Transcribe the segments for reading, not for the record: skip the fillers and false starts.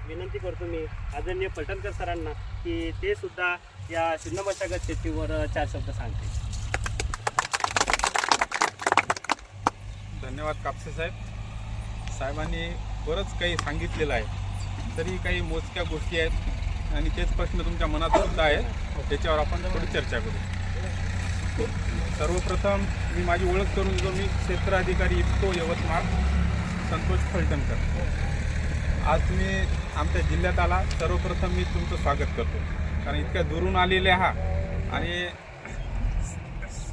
विनंती करतो मी आदरणीय पलटणकर सरांना की ते सुद्धा या शून्य मशागत शेतीवर 4 शब्द सांगतील. धन्यवाद कापसे साहेब. साहेबांनी बरंच काही सांगितलेलं आहे, तरी काही मोजक्या गोष्टी आहेत आणि तेच प्रश्न तुमच्या मनात सुद्धा आहे, त्याच्यावर आपण थोडी चर्चा करू. सर्वप्रथम मी माझी ओळख करून देतो. मी क्षेत्र अधिकारी इफ्को यवतमाळ संतोष फलटणकर. आज तुम्ही आमच्या जिल्ह्यात आला, सर्वप्रथम मी तुमचं स्वागत करतो, कारण इतक्या दुरून आलेले आहात. आणि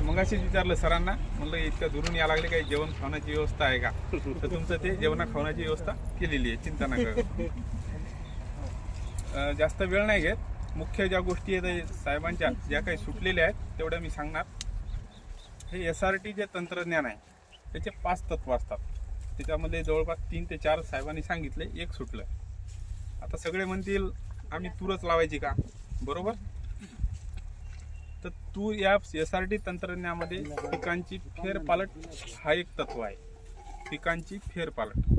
मगाशीच विचारलं सरांना, म्हणलं इतक्या दुरून या लागले, काही जेवण खाण्याची व्यवस्था आहे का, तर तुमचं ते जेवणा खाण्याची व्यवस्था केलेली आहे, चिंता नका करू. जास्त वेळ नाही घेत. मुख्य ज्या गोष्टी आहेत साहेबांच्या ज्या काही सुटलेल्या आहेत तेवढ्या मी सांगणार. हे SRT जे तंत्रज्ञान आहे त्याचे 5 तत्व असतात. त्याच्यामध्ये जवळपास 3 ते 4 साहेबांनी सांगितले, एक सुटलं. आता सगळे म्हणतील आम्ही तूरच लावायची का, बरोबर. तर तूर या SRT तंत्रज्ञानामध्ये पिकांची फेरपालट हा एक तत्व आहे. पिकांची फेरपालट.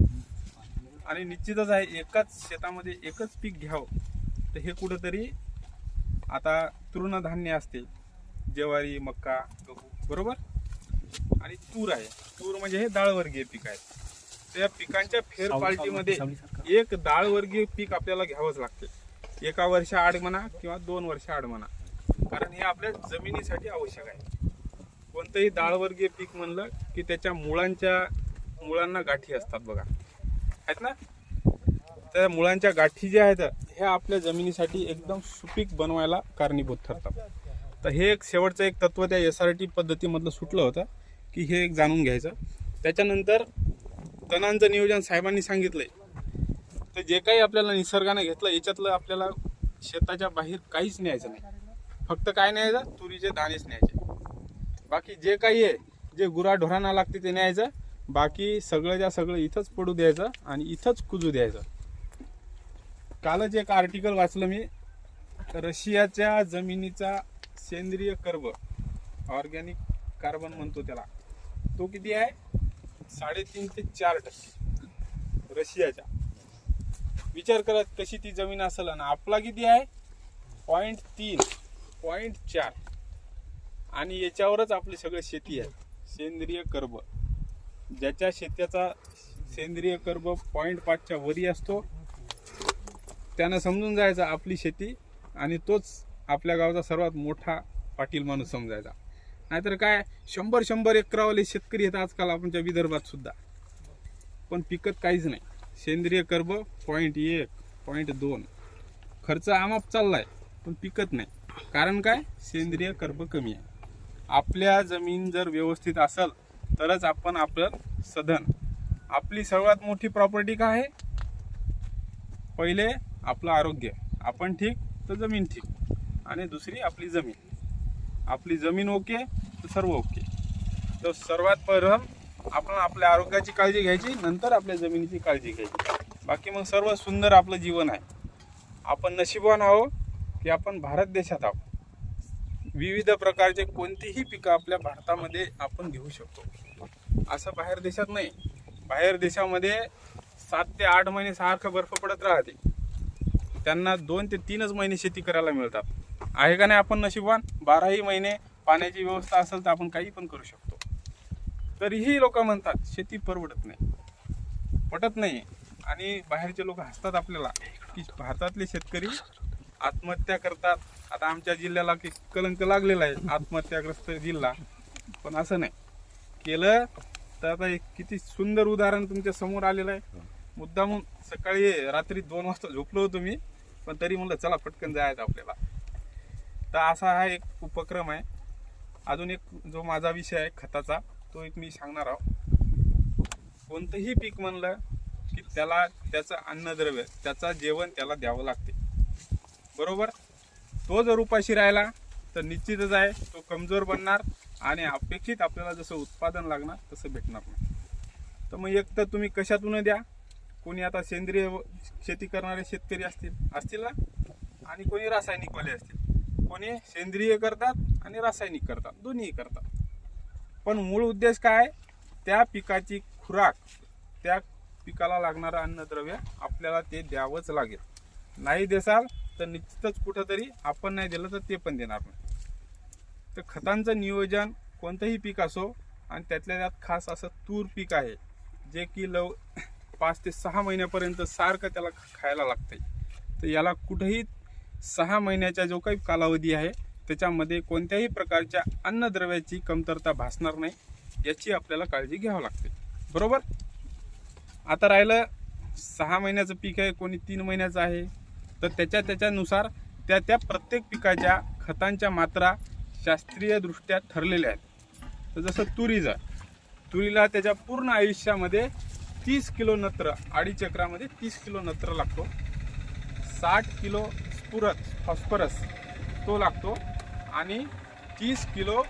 आणि निश्चितच आहे, एकाच शेतामध्ये एकच पीक घ्यावं तर हे कुठंतरी, आता तृणधान्य असते, ज्वारी, मका, गहू, बरोबर, आणि तूर आहे. तूर म्हणजे हे डाळवर्गीय पीक आहे. त्या पिकांच्या फेरपालटीमध्ये एक डाळवर्गीय पीक आपल्याला घ्यावंच लागते, एका वर्षाआड म्हणा किंवा 2 वर्षाआड म्हणा, कारण हे आपल्या जमिनीसाठी आवश्यक आहे. कोणतंही डाळवर्गीय पीक म्हणलं की त्याच्या मुळांना गाठी असतात बघा, आहेत ना. त्या मुळांच्या गाठी ज्या आहेत ह्या आपल्या जमिनीसाठी एकदम सुपीक बनवायला कारणीभूत ठरतात. तर हे एक शेवटचं एक तत्व त्या SRT पद्धतीमधलं सुटलं होतं की हे एक जाणून घ्यायचं. त्याच्यानंतर तणांचं नियोजन साहेबांनी सांगितलंय. तर जे काही आपल्याला निसर्गाने घेतलं याच्यातलं आपल्याला शेताच्या बाहेर काहीच न्यायचं नाही. फक्त काय न्यायचं, तुरीचे दाणेच न्यायचे. बाकी जे काही आहे, जे गुराढोरांना लागते ते न्यायचं. बाकी सगळं सगळं इथंच पडू द्यायचं आणि इथंच कुजू द्यायचं. कालच एक आर्टिकल वाचलं मी, रशियाच्या जमिनीचा सेंद्रिय कर्ब, ऑर्गॅनिक कार्बन म्हणतो त्याला, तो किती आहे, 3.5 ते 4% रशियाच्या. विचार करत कशी ती जमीन असेल. आणि आपला किती आहे, 0.3, 0.4. आणि याच्यावरच आपली सगळी शेती आहे, सेंद्रिय कर्ब. ज्याच्या शेताचा सेंद्रिय कर्ब 0.5च्या वरी असतो त्यानं समजून जायचं आपली शेती, आणि तोच आपल्या गावाचा सर्वात मोठा पाटील माणूस समजायचा. नाहीतर काय 100 एकरावाले शेतकरी आहेत आजकाल आपल्या विदर्भात सुद्धा, पण पिकत काहीच नाही. सेंद्रिय कर्ब 0.1, 0.2. खर्च आमाप चाललाय पण पिकत नाही. कारण काय, सेंद्रिय कर्ब कमी आहे. आपल्या जमीन जर व्यवस्थित असेल तरच आपण आपलं सधन, आपली सर्वात मोठी प्रॉपर्टी काय आहे, पहिले आपलं आरोग्य. आपण ठीक तर जमीन ठीक, आणि दुसरी आपली जमीन. आपली जमीन ओके तर सर्व ओके. तर सर्वात प्रथम आपण आपल्या आरोग्याची काळजी घ्यायची, नंतर आपल्या जमिनीची काळजी घ्यायची. बाकी मग सर्व सुंदर आपलं जीवन आहे. आपण नशीबवान आहो की आपण भारत देशात आहोत. विविध प्रकारचे कोणतेही पिकं आपल्या भारतामध्ये आपण घेऊ शकतो. असं बाहेर देशात नाही. बाहेर देशामध्ये 7 ते 8 महिने सारखं बर्फ पडत राहते, त्यांना 2 ते 3च महिने शेती करायला मिळतात. आहे का नाही आपण नशीबवान. 12ही महिने पाण्याची व्यवस्था असेल तर आपण काही पण करू शकतो. तरीही लोक म्हणतात शेती परवडत नाही, पटत नाही. आणि बाहेरचे लोक हसतात आपल्याला की भारतातले शेतकरी आत्महत्या करतात. आता आमच्या जिल्ह्याला की कलंक लागलेला आहे, आत्महत्याग्रस्त जिल्हा. पण असं नाही केलं तर आता एक किती सुंदर उदाहरण तुमच्या समोर आलेलं आहे. मुद्दामून सकाळी रात्री 2 वाजता झोपलो होतो मी, पण तरी म्हणलं चला पटकन जायचं आपल्याला. तर असा हा एक उपक्रम आहे. अजून एक जो माझा विषय आहे खताचा, तो एक मी सांगणार आहोत. कोणतंही पीक म्हणलं की त्याला त्याचं अन्नद्रव्य, त्याचा जेवण त्याला द्यावं लागते, बरोबर. तो जर उपाशी राहिला तर निश्चितच आहे तो कमजोर बनणार आणि अपेक्षित आपल्याला जसं उत्पादन लागणार तसं भेटणार नाही. तर मग एक तर तुम्ही कशातून द्या. कोणी आता सेंद्रिय शेती करणारे शेतकरी असतील ना, आणि कोणी रासायनिकवाले असतील. कोणी सेंद्रिय करतात आणि रासायनिक करतात, दोन्ही करतात. पण मूळ उद्देश काय, त्या पिकाची खुराक, त्या पिकाला लागणारं अन्नद्रव्य आपल्याला ते द्यावंच लागेल. नाही देसाल तर निश्चितच कुठंतरी आपण नाही दिलं तर ते पण देणार नाही. तर खतांचं नियोजन कोणतंही पीक असो, आणि त्यातल्या त्यात खास असं तूर पीक आहे जे की 5 ते 6 महिन्यापर्यंत सारखं त्याला खायला लागतंय. तर याला कुठेही 6 महिन्याचा जो काही कालावधी आहे त्याच्यामध्ये कोणत्याही प्रकारच्या अन्नद्रव्याची कमतरता भासणार नाही, याची आपल्याला काळजी घ्यावी लागते. बरोबर. आता राहिलं 6 महिन्याचं पीक आहे, कोणी 3 महिन्याचं आहे, तर त्याच्यानुसार त्या प्रत्येक पिकाच्या खतांच्या मात्रा शास्त्रीयदृष्ट्या ठरलेल्या आहेत. तर जसं तुरीला त्याच्या पूर्ण आयुष्यामध्ये 30 किलो नत्र, 2.5 एकरामध्ये 30 किलो नत्र लागतो, 60 किलो स्फुरद फॉस्फरस तो लागतो, आणि 30 किलो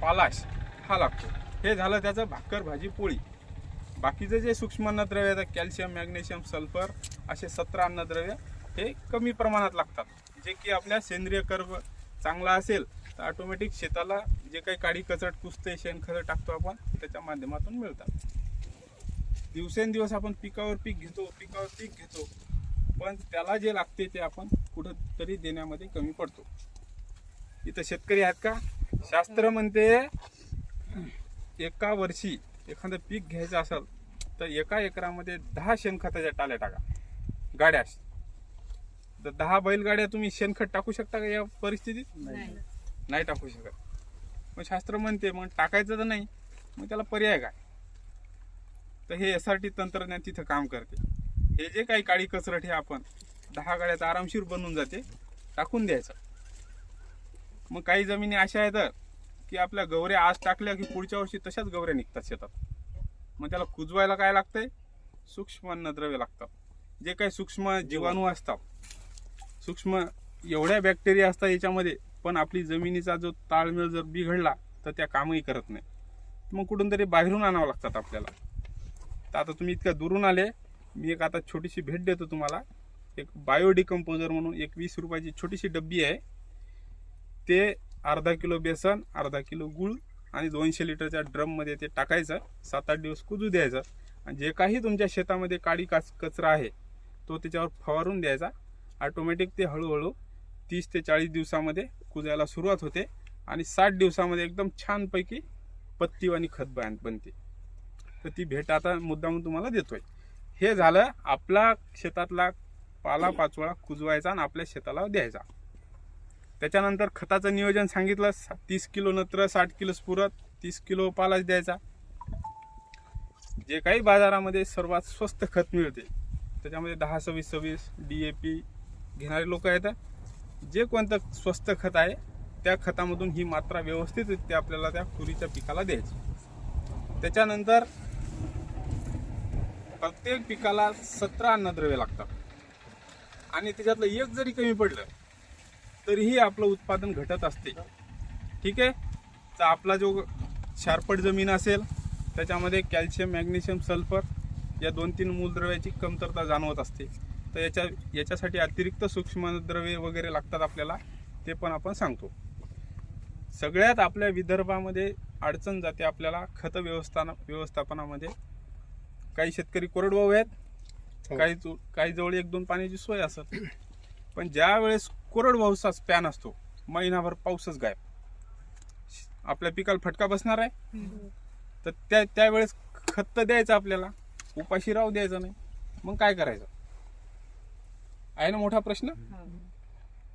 पालाश हा लागतो. हे झालं त्याचं भाकर भाजी पोळी. बाकीचे जे सूक्ष्म अन्नद्रव्य आहेत, कॅल्शियम, मॅग्नेशियम, सल्फर, असे 17 अन्नद्रव्य हे कमी प्रमाणात लागतात, जे की आपल्या सेंद्रिय कर्ब चांगला असेल तर ऑटोमॅटिक शेताला जे काही काडी कचट कुसते शेणखत टाकतो आपण त्याच्या माध्यमातून मिळतात. दिवसेंदिवस आपण पिकावर पीक घेतो, पण त्याला जे लागते ते आपण कुठंतरी देण्यामध्ये कमी पडतो. इथं शेतकरी आहेत का? शास्त्र म्हणते एका वर्षी एखादं पीक घ्यायचं असेल तर 1 एकरामध्ये 10 शेणखताच्या टाल्या टाका, गाड्या. तर 10 बैलगाड्या तुम्ही शेणखत टाकू शकता का या परिस्थितीत? नाही टाकू शकत. मग शास्त्र म्हणते मग टाकायचं तर नाही, मग त्याला पर्याय काय? तर हे SRT तंत्रज्ञान तिथं काम करते. हे जे काही काळी कचरट हे आपण 10 गाड्यात आरामशीर बनून जाते, टाकून द्यायचं. मग काही जमिनी अशा आहेत की आपल्या गवऱ्या आज टाकल्या की पुढच्या वर्षी तशाच गवऱ्या निघतात शेतात. मग त्याला कुजवायला काय लागतंय? सूक्ष्म अन्नद्रव्य लागतात. जे काही सूक्ष्म जीवाणू असतात, सूक्ष्म एवढ्या बॅक्टेरिया असतात याच्यामध्ये, पण आपली जमिनीचा जो ताळमेळ जर बिघडला तर त्या कामही करत नाही. मग कुठून तरी बाहेरून आणावं लागतात आपल्याला. तर आता तुम्ही इतक्या दुरून आले, मी एक आता छोटीशी भेट देतो तुम्हाला. एक बायोडिकम्पोजर म्हणून एक 20 रुपयाची छोटीशी डब्बी आहे. ते अर्धा किलो बेसन, अर्धा किलो गूळ आणि 200 लिटरच्या ड्रममध्ये ते टाकायचं, 7-8 दिवस कुजू द्यायचं, आणि जे काही तुमच्या शेतामध्ये काडी कचरा आहे तो त्याच्यावर फवारून द्यायचा. ऑटोमॅटिक ते हळूहळू 30 ते 40 दिवसामध्ये कुजायला सुरुवात होते, आणि 60 दिवसामध्ये एकदम छानपैकी पत्ती आणि खत बनते. तर ती भेट आता मुद्दाम तुम्हाला देतोय. हे झालं आपला शेतातला पालापाचोळा कुजवायचा आणि आपल्या शेताला द्यायचा. त्याच्यानंतर खताचं नियोजन सांगितलं. 30 किलो नत्र, 60 किलो स्फुरद, 30 किलो पालाश द्यायचा. जे काही बाजारामध्ये सर्वात स्वस्त खत मिळते त्याच्यामध्ये 10-26-26 DAP घेणारे लोक आहेत. जे कोणतं स्वस्त खत आहे त्या खतामधून ही मात्रा व्यवस्थितरित्या आपल्याला त्या तुरीच्या पिकाला द्यायची. त्याच्यानंतर प्रत्येक पिकाला 17 अन्नद्रव्य लागतात, आणि त्याच्यातलं एक जरी कमी पडलं तरीही आपलं उत्पादन घटत असते. ठीक आहे. तर आपला जो शारपट जमीन असेल त्याच्यामध्ये कॅल्शियम, मॅग्नेशियम, सल्फर या 2-3 मूलद्रव्याची कमतरता जाणवत असते. तर याच्यासाठी अतिरिक्त सूक्ष्मद्रव्ये वगैरे लागतात आपल्याला, ते पण आपण सांगतो. सगळ्यात आपल्या विदर्भामध्ये अडचण जाते आपल्याला खत व्यवस्थापनामध्ये. काही शेतकरी कोरडवाहू आहेत, काही जवळ 1-2 पाण्याची सोय असत, पण ज्या वेळेस कोरडवाहूचा स्पॅन असतो, महिनाभर पाऊसच गायब, आपल्या पिकाला फटका बसणार आहे. तर त्यावेळेस खत द्यायचं आपल्याला, उपाशी राहू द्यायचं नाही. मग काय करायचं आहे ना मोठा प्रश्न.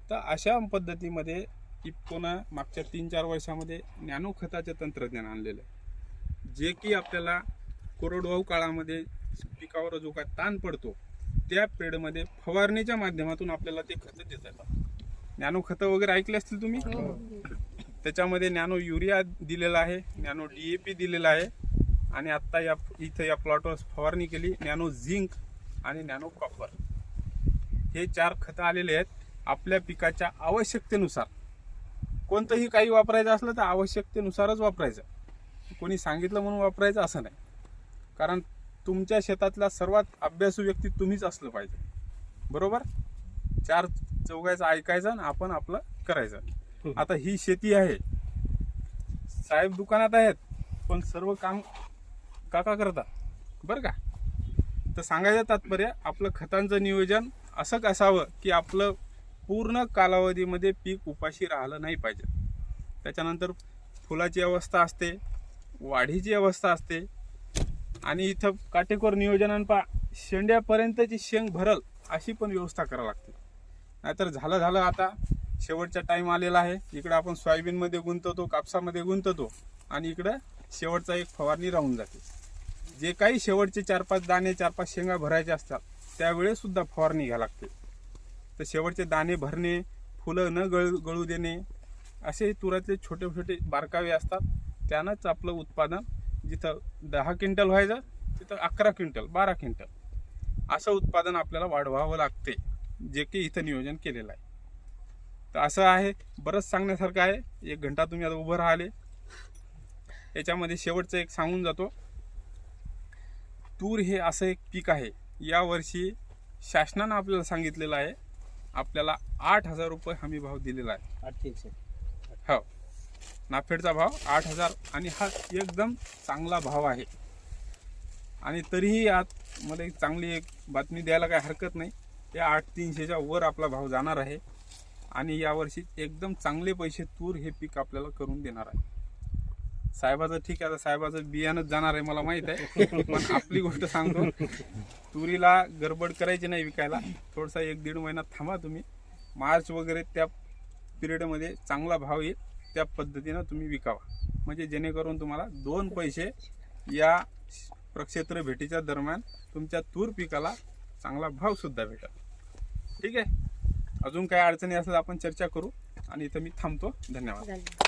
तर अशा पद्धतीमध्ये इफ्कोनं मागच्या 3-4 वर्षामध्ये नॅनो खताचे तंत्रज्ञान आणलेलं आहे, जे की आपल्याला कोरडवाहू काळामध्ये पिकावर जो काय ताण पडतो त्या पिरियडमध्ये फवारणीच्या माध्यमातून आपल्याला ते खतं देता येतात. नॅनो खतं वगैरे ऐकले असतील तुम्ही. त्याच्यामध्ये नॅनो युरिया दिलेला आहे, नॅनो DAP दिलेला आहे, आणि आत्ता इथं या प्लॉटवर फवारणी केली नॅनो झिंक आणि नॅनो कॉपर. हे 4 खतं आलेले आहेत. आपल्या पिकाच्या आवश्यकतेनुसार कोणतंही काही वापरायचं असलं तर आवश्यकतेनुसारच वापरायचं. कोणी सांगितलं म्हणून वापरायचं असं नाही, कारण तुमच्या शेतातला सर्वात अभ्यासू व्यक्ती तुम्हीच असलं पाहिजे. बरोबर. 4 चौघायचं ऐकायचं आणि आपण आपलं करायचं. आता ही शेती आहे, साहेब दुकानात आहेत पण सर्व काम काका करतात बरं का. तर सांगायचं तात्पर्य आपलं खतांचं नियोजन असं असावं की आपलं पूर्ण कालावधीमध्ये पीक उपाशी राहिलं नाही पाहिजे. त्याच्यानंतर फुलाची अवस्था असते, वाढीची अवस्था असते आणि इथं काटेकोर नियोजनानं पा शेंड्यापर्यंतची शेंग भरल अशी पण व्यवस्था करावी लागते. नाहीतर झालं आता शेवटचा टाईम आलेला आहे. इकडं आपण सोयाबीनमध्ये गुंतवतो, कापसामध्ये गुंतवतो आणि इकडं शेवटचा एक फवारणी राहून जाते. जे काही शेवटचे 4-5 दाणे 4-5 शेंगा भरायचे असतात त्यावेळेस सुद्धा फवारणी घ्यावी लागते. तर शेवटचे दाणे भरणे, फुलं न गळू देणे असे तुरातले छोटे छोटे बारकावे असतात. त्यानंच आपलं उत्पादन जिथं 10 क्विंटल व्हायचं तिथं 11 क्विंटल 12 क्विंटल असं उत्पादन आपल्याला वाढवावं लागते, जे की इथं नियोजन केलेलं आहे. तर असं आहे, बरंच सांगण्यासारखं आहे. 1 घंटा तुम्ही आता उभं राहिले. याच्यामध्ये शेवटचं एक सांगून जातो. तूर हे असं एक पीक आहे, यावर्षी शासनानं आपल्याला सांगितलेलं आहे, आपल्याला 8,000 रुपये हमी भाव दिलेला आहे. 8,300. हो, नाफेडचा भाव 8,000 आणि हा एकदम चांगला भाव आहे. आणि तरीही यात मला एक चांगली एक बातमी द्यायला काही हरकत नाही. या 8,300च्या वर आपला भाव जाणार आहे आणि यावर्षी एकदम चांगले पैसे तूर हे पीक आपल्याला करून देणार आहे. साहेबाचं ठीक आहे, आता साहेबाचं बियाणंच जाणार आहे मला माहीत आहे, पण आपली गोष्ट सांगतो, तुरीला गडबड करायची नाही विकायला. थोडासा 1-1.5 महिना थांबा तुम्ही. मार्च वगैरे त्या पिरियडमध्ये चांगला भाव येईल, त्या पद्धतीनं तुम्ही विकावा, म्हणजे जेणेकरून तुम्हाला 2 पैसे या प्रक्षेत्र भेटीच्या दरम्यान तुमच्या तूर पिकाला चांगला भाव सुद्धा भेटेल. ठीक आहे, अजून काही अडचणी असेल आपण चर्चा करू आणि इथं मी थांबतो. धन्यवाद.